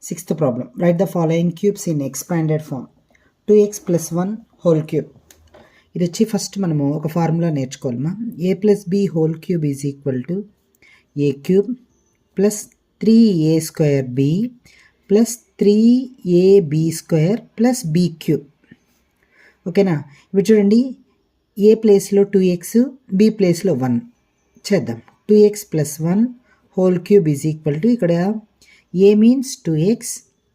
Sixth problem. Write the following cubes in expanded form. 2x plus 1 whole cube. ఇది వచ్చి first మనము ఒక formula నేర్చుకోవాలమ్మా. a plus b whole cube is equal to a cube plus 3a square b plus 3ab square plus b cube. ఓకేనా? ఇప్పుడు చూడండి, ఏ ప్లేస్లో 2x, b ప్లేస్లో 1 చేద్దాం. 2x plus 1 whole cube is equal to, ఇక్కడ a means 2x,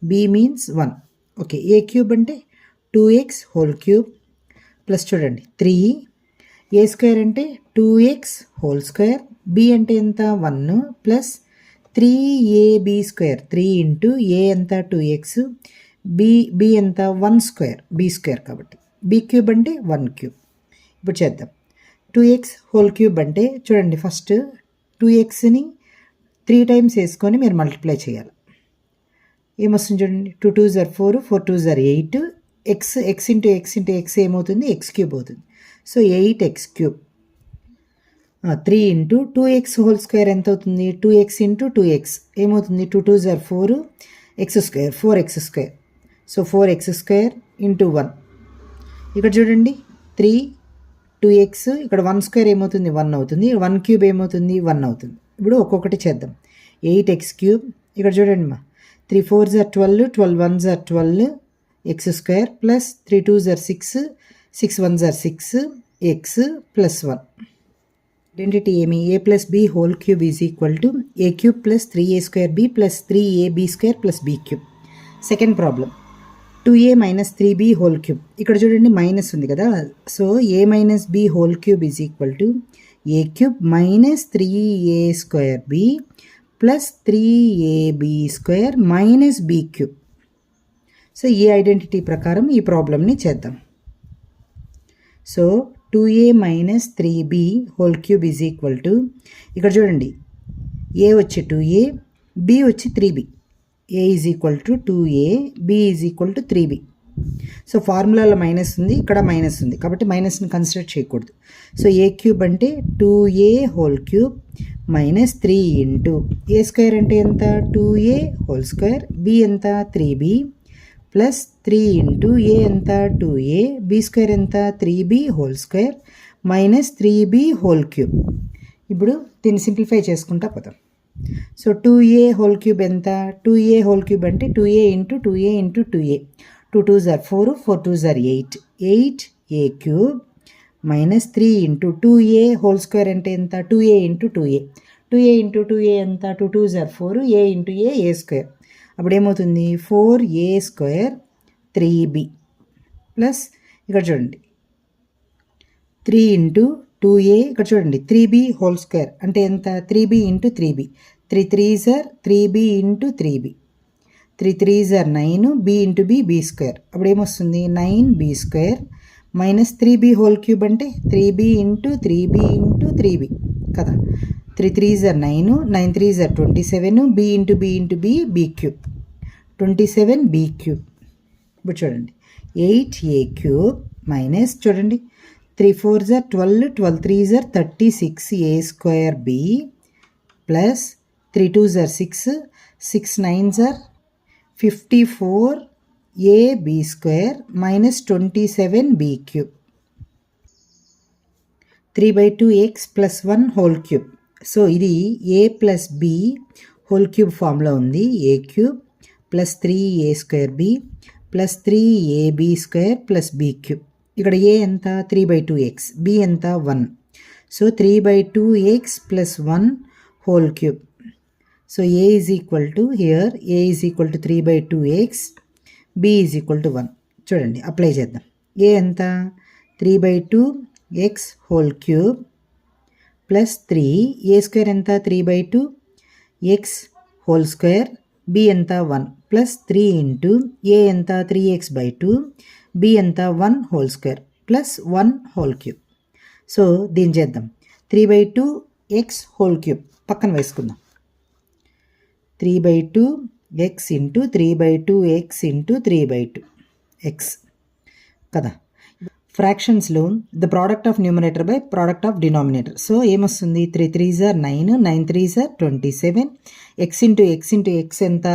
b means 1. Okay, a cube అంటే 2x whole cube plus చూడండి 3, a square అంటే 2x హోల్ స్క్వేర్, b అంటే ఎంత 1 plus 3ab square, 3 into a ఎంత 2x, b ఎంత 1 square, b square కాబట్టి b cube అంటే 1 క్యూబ్. ఇప్పుడు చేద్దాం. 2x హోల్ క్యూబ్ అంటే చూడండి, ఫస్ట్ 2xని 3 టైమ్స్ వేసుకొని మీరు మల్టిప్లై చేయాలి. ఏమొస్తుంది చూడండి, 2 2s are 4, 4 2s are 8, x into x ఏమవుతుంది, ఎక్స్ క్యూబ్ అవుతుంది. So 8x cube. 3 into 2x whole square ఎంత అవుతుంది, 2x ఇంటూ 2x ఏమవుతుంది, 2 2s are 4, x square 4x square. So 4x square into 1. ఇక్కడ చూడండి 3 2x, ఇక్కడ 1 స్క్వేర్ ఏమవుతుంది 1 అవుతుంది, 1 క్యూబ్ ఏమవుతుంది 1 అవుతుంది. ఇప్పుడు ఒక్కొక్కటి చేద్దాం. 8x క్యూబ్, ఇక్కడ చూడండి మా 3 4s are 12, 12 1s are 12 x square plus 3 2s are 6, 6 1s are 6 x plus 1. Identity ఏమి, a plus b whole cube is equal to a cube plus 3a square b plus 3ab square plus b cube. Second problem, 2a minus 3b whole cube. ఇక్కడ చూడండి minus ఉంది కదా, so a minus b whole cube is equal to a cube minus 3a square b plus 3ab square minus b cube. So ఈ identity ప్రకారం ఈ ప్రాబ్లమ్ని చేద్దాం. So 2a minus 3b whole cube is equal to, ఇక్కడ చూడండి a వచ్చి 2a, b వచ్చి 3b. a is equal to 2a, b is equal to 3b. So ఫార్ములాలో మైనస్ ఉంది, ఇక్కడ మైనస్ ఉంది కాబట్టి మైనస్ని కన్సిడర్ చేయకూడదు. సో a క్యూబ్ అంటే 2a whole cube minus 3 into a square అంటే ఎంత 2a హోల్ స్క్వేర్, b ఎంత 3b ప్లస్ 3 ఇంటూ a ఎంత 2a, b స్క్వేర్ ఎంత 3b whole square minus 3b whole cube. ఇప్పుడు దీన్ని సింప్లిఫై చేసుకుంటా పోతాం. సో 2a హోల్ క్యూబ్ ఎంత, 2a హోల్ క్యూబ్ అంటే 2a into 2a into 2a, 2 2s are 4, 4 2s are 8, 8a cube minus 3 into 2a whole square అంటే ఎంత 2a into 2a, 2a into 2a ఎంత 2 2s are 4, a into a square. అప్పుడు ఏమవుతుంది 4a square 3b plus ఇక్కడ చూడండి 3 into 2a, ఇక్కడ చూడండి 3b whole square అంటే ఎంత 3b into 3b, 3 3s are 3b into 3b, 3 3s are 9, b into b square. అప్పుడు ఏమొస్తుంది 9b square minus 3b whole cube అంటే 3b into 3b into 3b కదా. 3 3s are 9, 9 3s are 27, b into b cube 27b cube. ఇప్పుడు చూడండి 8a cube minus చూడండి 3 4s are 12, 12 3s are 36a square b plus 3 2s are 6, 6 9s are 54ab square minus 27b cube. 3/2x plus 1 whole cube. So ఇది a plus b whole cube ఫామ్లో ఉంది. a cube plus 3a square b plus 3ab square plus b cube. ఇక్కడ a ఎంత 3/2x, b ఎంత 1. So 3/2x plus 1 whole cube. So a is equal to hear a is equal to 3/2x, b is equal to 1. చూడండి apply చేద్దాం. a ఎంత 3/2x whole cube plus 3, a square ఎంత 3/2x whole square, b ఎంత 1 plus 3 into a ఎంత 3x/2, b ఎంత 1 whole square plus 1 whole cube. So దీన్ని చేద్దాం. 3/2x whole cube పక్కన వేసుకుందాం. 3/2x into 3/2x into 3/2x కదా. ఫ్రాక్షన్స్లో the product of numerator by product of denominator. So ఏమొస్తుంది 3 3s are 9, 9 3s are 27, x into x ఎంత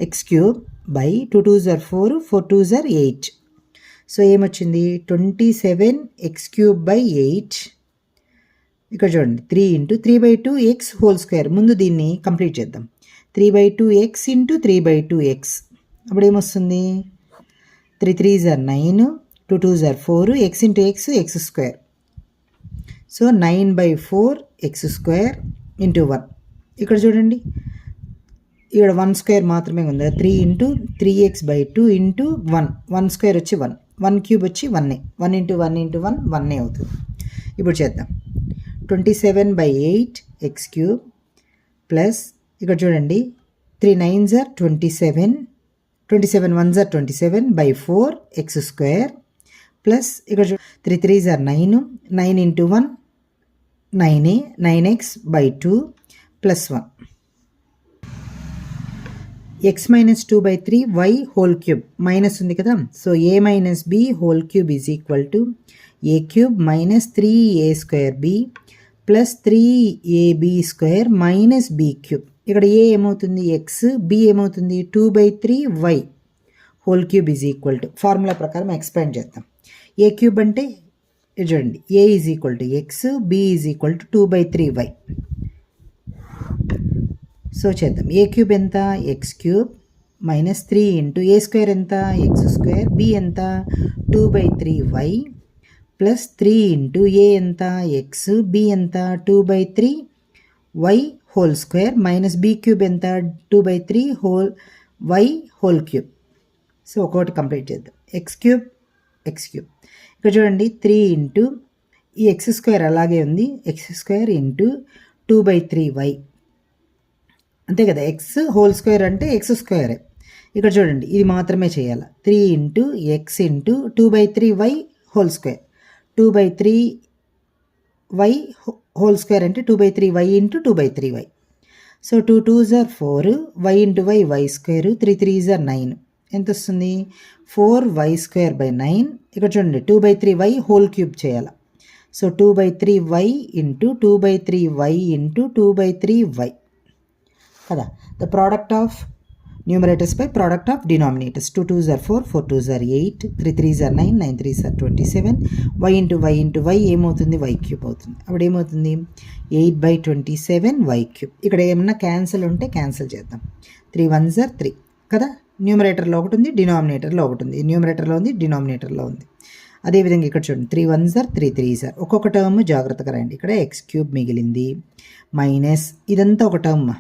X cube by 2 2s are 4, 4 2s are 8. So ఏమొచ్చింది 27 X cube by 8. ఇక్కడ చూడండి 3 into 3/2 X whole square. ముందు దీన్ని complete చేద్దాం. 3/2 X into 3/2 X. అప్పుడు ఏమొస్తుంది 3 3s are 9, 2 2s are 4, X into X X square. So 9/4 X square into 1. ఇక్కడ చూడండి ఇక్కడ 1 స్క్వేర్ మాత్రమే ఉంది. 3 ఇంటూ 3x/2 ఇంటూ 1. 1 స్క్వేర్ వచ్చి 1, 1 క్యూబ్ వచ్చి 1. 1 ఇంటూ 1 ఇంటూ 1 1 అవుతుంది. ఇప్పుడు చేద్దాం. 27/8 ఎక్స్ క్యూబ్ ప్లస్ ఇక్కడ చూడండి 3 9s are 27, 27 1s are 27/4 X square plus ఇక్కడ 3 3s are 9, 9 into 1 9, 9x/2 plus 1. x minus 2/3 y whole cube minus ఉంది కదా. So a minus b whole cube is equal to a cube minus 3a² b plus 3ab² minus b cube. ఇక్కడ a ఏమవుతుంది x, b ఏమవుతుంది 2/3 y whole cube is equal to formula ప్రకారం expand చేద్దాం. a cube అంటే చూడండి a is equal to x, b is equal to 2/3y. So చేద్దాం. ఏ cube ఎంత X cube minus 3 into ఏ square ఎంత ఎక్స్ స్క్వేర్, బి ఎంత 2/3y plus 3 into ఏ ఎంత X, b ఎంత 2/3y whole square minus B cube ఎంత 2/3 y whole cube. So ఒక్కొక్కటి complete చేద్దాం. X cube ఇక్కడ చూడండి 3 ఇంటూ ఈ ఎక్స్ స్క్వేర్ అలాగే ఉంది, ఎక్స్ స్క్వేర్ ఇంటూ 2/3y అంతే కదా. ఎక్స్ హోల్ స్క్వేర్ అంటే ఎక్స్ స్క్వేరే. ఇక్కడ చూడండి ఇది మాత్రమే చేయాలి. 3 into X into 2/3y whole square, 2/3y whole square అంటే 2/3y into 2/3y. So 2 2s are 4, y into y square, 3 3s are 9. ఎంత వస్తుంది 4y²/9. ఇక్కడ చూడండి 2/3y హోల్ క్యూబ్ చేయాలి. So 2/3y into 2/3y into 2/3y కదా. The product of numerators by product of denominators. 2 2s are 4, 4 2s are 8, 3 3s are 9, 9 3s are 27. y into y ఏమవుతుంది y cube అవుతుంది. అప్పుడు ఏమవుతుంది 8/27y cube. ఇక్కడ ఏమన్నా cancel ఉంటే cancel చేద్దాం. 3 1s are 3 కదా. న్యూమరేటర్లో ఒకటి ఉంది, డినామినేటర్లో ఒకటి ఉంది. న్యూమరేటర్లో ఉంది, డినామినేటర్లో ఉంది. అదేవిధంగా ఇక్కడ చూడండి 3 1s are 3 3s are. ఒక్కొక్క టర్మ్ జాగ్రత్తగా రండి. ఇక్కడ ఎక్స్ క్యూబ్ మిగిలింది మైనస్ ఇదంతా ఒక టర్మ్.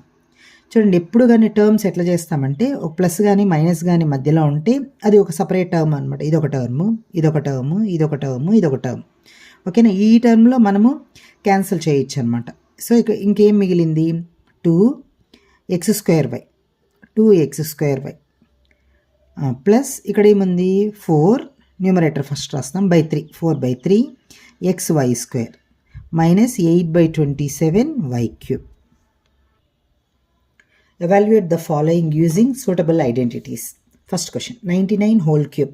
చూడండి ఎప్పుడు కానీ టర్మ్స్ ఎట్లా చేస్తామంటే ఒక ప్లస్ కానీ మైనస్ కానీ మధ్యలో ఉంటే అది ఒక సపరేట్ టర్మ్ అనమాట. ఇదొక టర్ము, ఇదొక టర్ము, ఇదొక టర్ము, ఇదొక టర్మ్. ఓకేనా. ఈ టర్మ్లో మనము క్యాన్సిల్ చేయొచ్చు అనమాట. సో ఇక ఇంకేం మిగిలింది 2x²y, 2x² ప్లస్ ఇక్కడ ఏముంది 4 న్యూమరేటర్ ఫస్ట్ రాస్తాం /3, 4/3 xy² minus 8/27y cube. Evaluate the following using suitable identities. First question 99 whole cube.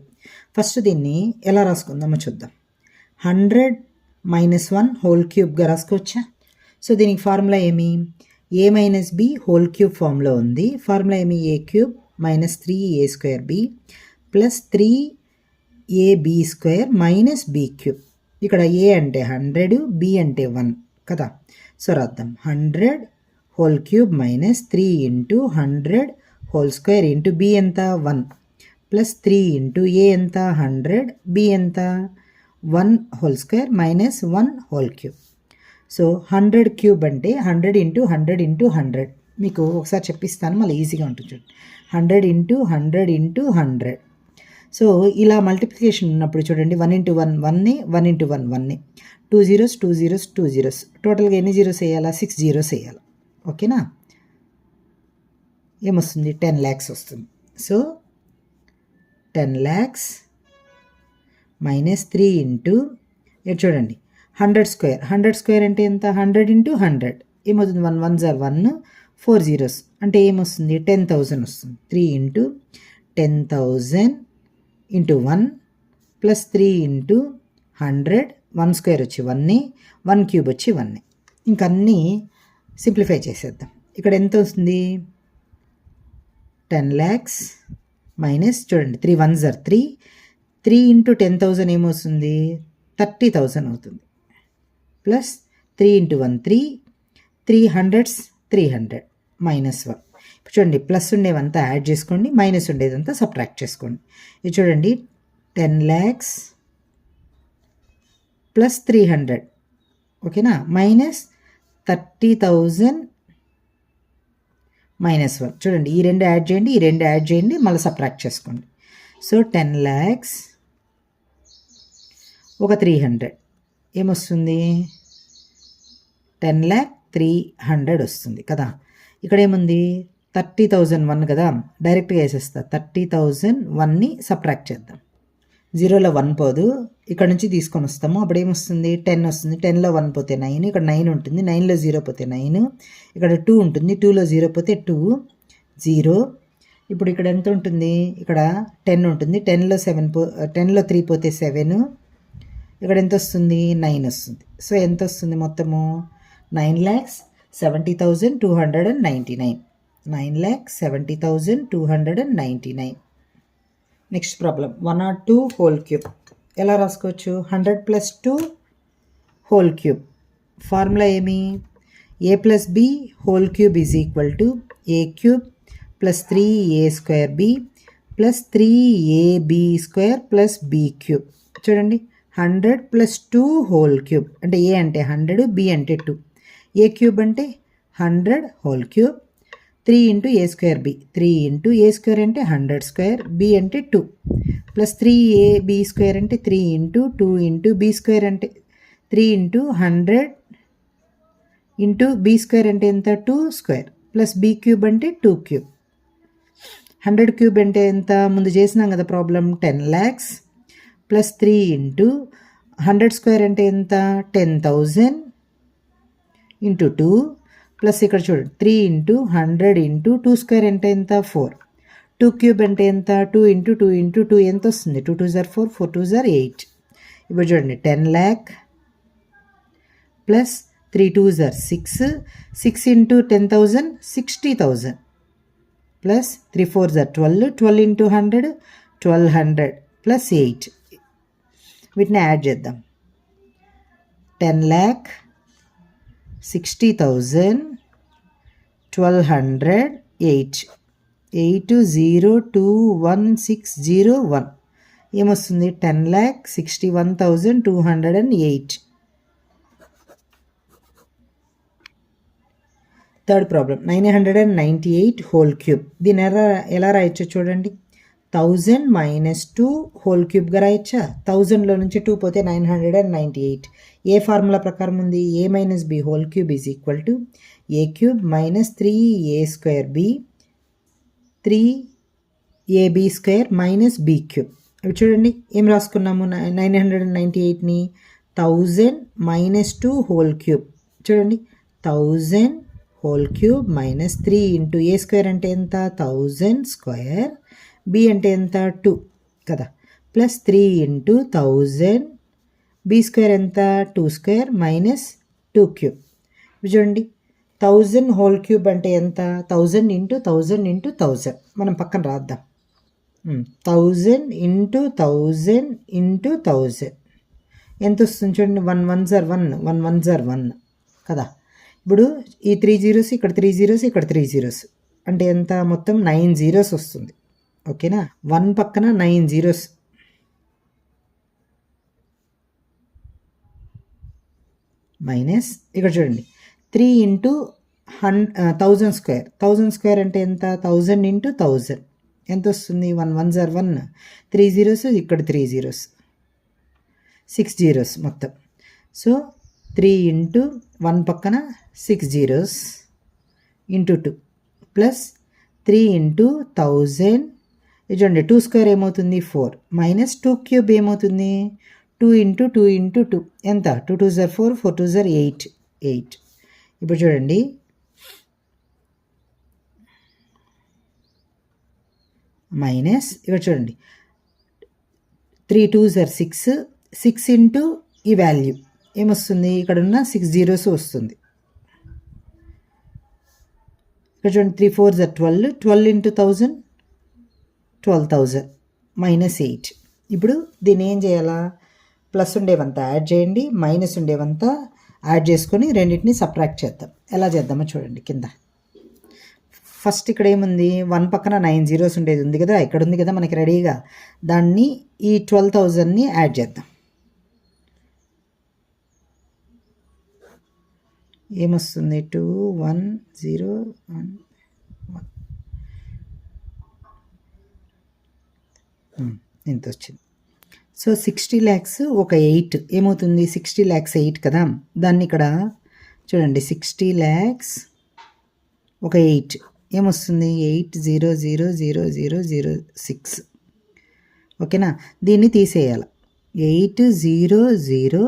First దీన్ని ఎలా రాసుకుందామో చూద్దాం. 100 - 1 హోల్ క్యూబ్గా రాసుకోవచ్చా? సో దీనికి ఫార్ములా ఏమి a minus b whole cube formula ఉంది. ఫార్ములా ఏమి a cube minus 3a² b plus 3ab² minus b cube. ఇక్కడ a అంటే 100, b అంటే 1 కదా. సో రాద్దాం 100 whole cube minus 3 into 100 whole square into b ఎంత 1 ప్లస్ 3 ఇంటూ a ఎంత 100, b ఎంత 1 whole square minus 1 whole cube. So 100 cube అంటే 100 into 100 into 100. మీకు ఒకసారి చెప్పిస్తాను, మళ్ళీ ఈజీగా ఉంటుంది చూడండి. 100 ఇంటూ 100 ఇంటూ 100. సో ఇలా మల్టిప్లికేషన్ ఉన్నప్పుడు చూడండి 1 into 1 1, 1 into 1 1, 2 zeros 2 zeros 2 zeros. టోటల్గా ఎన్ని జీరోస్ వేయాలా 6 zeros వేయాలి. ఓకేనా. ఏమొస్తుంది 10 lakhs వస్తుంది. సో 10 lakhs మైనస్ 3 ఇంటూ చూడండి 100 స్క్వేర్ అంటే ఎంత 100 ఇంటూ 100 ఏమవుతుంది 1 1s are 1, 4 zeros అంటే ఏమొస్తుంది 10,000 వస్తుంది. 3 into 10,000 into 1 plus 3 into 100, 1 square వచ్చి 1, 1 క్యూబ్ వచ్చి 1. ఇంకన్నీ సింప్లిఫై చేసేద్దాం. ఇక్కడ ఎంత వస్తుంది 10 lakhs మైనస్ చూడండి 3 1s are 3 3 ఇంటూ 10,000 ఏమవుతుంది 30,000 అవుతుంది ప్లస్ 3 ఇంటూ 1 3 300s 300 మైనస్ 1 ఇప్పుడు చూడండి ప్లస్ ఉండేవంతా యాడ్ చేసుకోండి మైనస్ ఉండేదంతా సబ్ట్రాక్ట్ చేసుకోండి ఇది చూడండి 10 lakhs ప్లస్ 300 ఓకేనా మైనస్ 30,000 మైనస్ 1 చూడండి ఈ రెండు యాడ్ చేయండి ఈ రెండు యాడ్ చేయండి మళ్ళీ సబ్ట్రాక్ట్ చేసుకోండి సో 10 lakhs ఒక 300 ఏమొస్తుంది 10,300,000 వస్తుంది కదా ఇక్కడ ఏముంది 30,001 కదా డైరెక్ట్గా వేసేస్తా 30,001ని సబ్ట్రాక్ట్ చేద్దాం 0లో 1 పోదు ఇక్కడ నుంచి తీసుకొని వస్తాము అప్పుడు ఏమొస్తుంది 10 వస్తుంది 10లో 1 పోతే 9 ఇక్కడ 9 ఉంటుంది 9లో 0 పోతే 9 ఇక్కడ 2 ఉంటుంది 2లో 0 పోతే 2 0 ఇప్పుడు ఇక్కడ ఎంత ఉంటుంది ఇక్కడ 10 ఉంటుంది 10లో 3 పోతే 7 ఇక్కడ ఎంత వస్తుంది 9 వస్తుంది సో ఎంత వస్తుంది మొత్తము 9,70,299 9,70,299 నెక్స్ట్ ప్రాబ్లం 102 హోల్ క్యూబ్ ఎలా రాసుకోవచ్చు 100 ప్లస్ 2 హోల్ క్యూబ్ ఫార్ములా ఏమి A plus B whole cube is equal to A cube plus 3a² B plus 3ab² plus B cube చూడండి 100 ప్లస్ 2 హోల్ క్యూబ్ అంటే ఏ అంటే 100 బి అంటే 2 ఏ క్యూబ్ అంటే 100 whole cube 3 into a² b 3 into a² అంటే 100² B అంటే 2 plus 3ab² అంటే 3 into 2 into b² అంటే 3 into 100 into b² అంటే ఎంత 2² ప్లస్ బి క్యూబ్ అంటే 2 క్యూబ్ 100 క్యూబ్ అంటే ఎంత ముందు చేసినాం కదా ప్రాబ్లం 10 lakhs ప్లస్ 3 ఇంటూ 100² అంటే ఎంత 10,000 ఇంటూ 2 ప్లస్ ఇక్కడ చూడండి 3 ఇంటూ 100 ఇంటూ 2² అంటే ఎంత 4 2 క్యూబ్ అంటే ఎంత 2 ఇంటూ 2 ఇంటూ 2 ఎంత వస్తుంది 2 2s are 4 4 2s are 8 ఇప్పుడు చూడండి 10 lakh plus 3 2s are 6 6 into 10,000 60,000 plus 3 4s are 12 12 into 100 1200 plus 8 వీటిని యాడ్ చేద్దాం 10 lakh 60,000 1200 8 802161 ఏమొస్తుంది 10,61,208 థర్డ్ ప్రాబ్లం 998 హోల్ క్యూబ్ దీని ఎలా రాయొచ్చో చూడండి 1000 మైనస్ 2 హోల్ క్యూబ్గా రాయొచ్చా 1000లో నుంచి 2 పోతే 998 ఏ ఫార్ములా ప్రకారం ఉంది A minus B whole cube is equal to A cube minus 3a² B 3ab² minus B cube ఇప్పుడు చూడండి ఏం రాసుకున్నాము 998ని 1000 మైనస్ 2 హోల్ క్యూబ్ చూడండి 1000 whole cube minus 3 into a² అంటే ఎంత 1000² బి అంటే ఎంత 2 కదా ప్లస్ 3 ఇంటూ 1000 b² ఎంత 2² మైనస్ 2 క్యూబ్ చూడండి 1000 హోల్ క్యూబ్ అంటే ఎంత 1000 ఇంటూ 1000 ఇంటూ 1000 మనం పక్కన రాద్దాం 1000 ఇంటూ 1000 ఇంటూ 1000 ఎంత వస్తుంది చూడండి 1 1s are 1 1 1s are 1 కదా ఇప్పుడు ఈ 3 zeros ఇక్కడ 3 zeros ఇక్కడ 3 zeros అంటే ఎంత మొత్తం 9 zeros వస్తుంది ఓకేనా 1 పక్కన 9 zeros మైనస్ ఇక్కడ చూడండి 3 ఇంటూ 1000² 1000² అంటే ఎంత 1000 ఇంటూ 1000 ఎంత వస్తుంది 1 1s are 1 3 zeros ఇక్కడ 3 zeros 6 zeros మొత్తం సో 3 ఇంటూ 1 పక్కన 6 zeros ఇంటూ 2 ప్లస్ 3 ఇంటూ 1000 ఇది చూడండి 2² ఏమవుతుంది 4 మైనస్ 2 క్యూబ్ ఏమవుతుంది 2 ఇంటూ 2 ఇంటూ 2 ఎంత 2 2s are 4 4 2s are 8 8 ఇప్పుడు చూడండి మైనస్ ఇక్కడ చూడండి 3 2s are 6 6 ఇంటూ ఈ వాల్యూ ఏమొస్తుంది ఇక్కడ ఉన్న 6 zeros వస్తుంది ఇక్కడ చూడండి 3 4s are 12, 12 into 1000 12,000 మైనస్ 8. ఇప్పుడు దీన్ని ఏం చేయాలా, ప్లస్ ఉండేవంతా యాడ్ చేయండి, మైనస్ ఉండేవంతా యాడ్ చేసుకొని రెండింటిని సబ్ట్రాక్ట్ చేద్దాం. ఎలా చేద్దామో చూడండి కింద. ఫస్ట్ ఇక్కడ ఏముంది, 1 పక్కన 9 zeros ఉండేది ఉంది కదా, ఇక్కడ ఉంది కదా మనకి రెడీగా. దాన్ని ఈ 12,000ని యాడ్ చేద్దాం. ఏమొస్తుంది, 2 1 0 1 1 ఇంత వచ్చింది. సో 60 lakhs ఒక 8 ఏమవుతుంది, 60 lakhs 8 కదా. దాన్ని ఇక్కడ చూడండి 60 lakhs ఒక 8 ఏమొస్తుంది, 80000006. ఓకేనా. దీన్ని తీసేయాలి. 800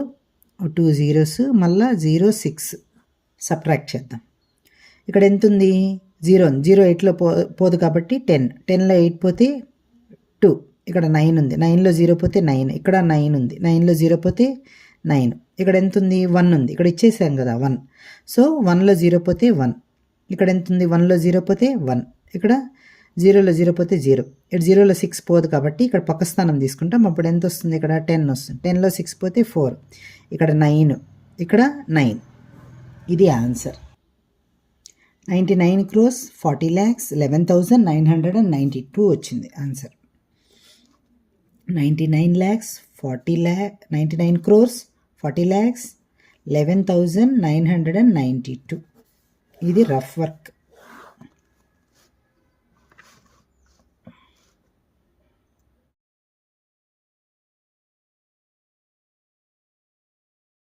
2 zeros మళ్ళా 06 సబ్ట్రాక్ట్ చేద్దాం. ఇక్కడ ఎంత ఉంది, 0 8లో పోదు కాబట్టి 10, 10లో 8 పోతే 2, ఇక్కడ 9 ఉంది, 9లో 0 పోతే 9, ఇక్కడ 9 ఉంది, 9లో 0 పోతే 9, ఇక్కడ ఎంత ఉంది, 1 ఉంది, ఇక్కడ ఇచ్చేసాం కదా 1. సో 1లో 0 పోతే 1, ఇక్కడ ఎంత ఉంది, 1లో 0 పోతే 1, ఇక్కడ 0లో 0 పోతే 0, ఇక్కడ 0లో 6 పోదు కాబట్టి ఇక్కడ పక్క స్థానం తీసుకుంటాం. అప్పుడు ఎంత వస్తుంది, ఇక్కడ 10 వస్తుంది, 10లో 6 పోతే 4, ఇక్కడ 9, ఇక్కడ 9. ఇది ఆన్సర్. 99 crores 40 lakhs 11,992 వచ్చింది ఆన్సర్. 99 crores 40 lakhs 11,992. ఇది రఫ్ వర్క్.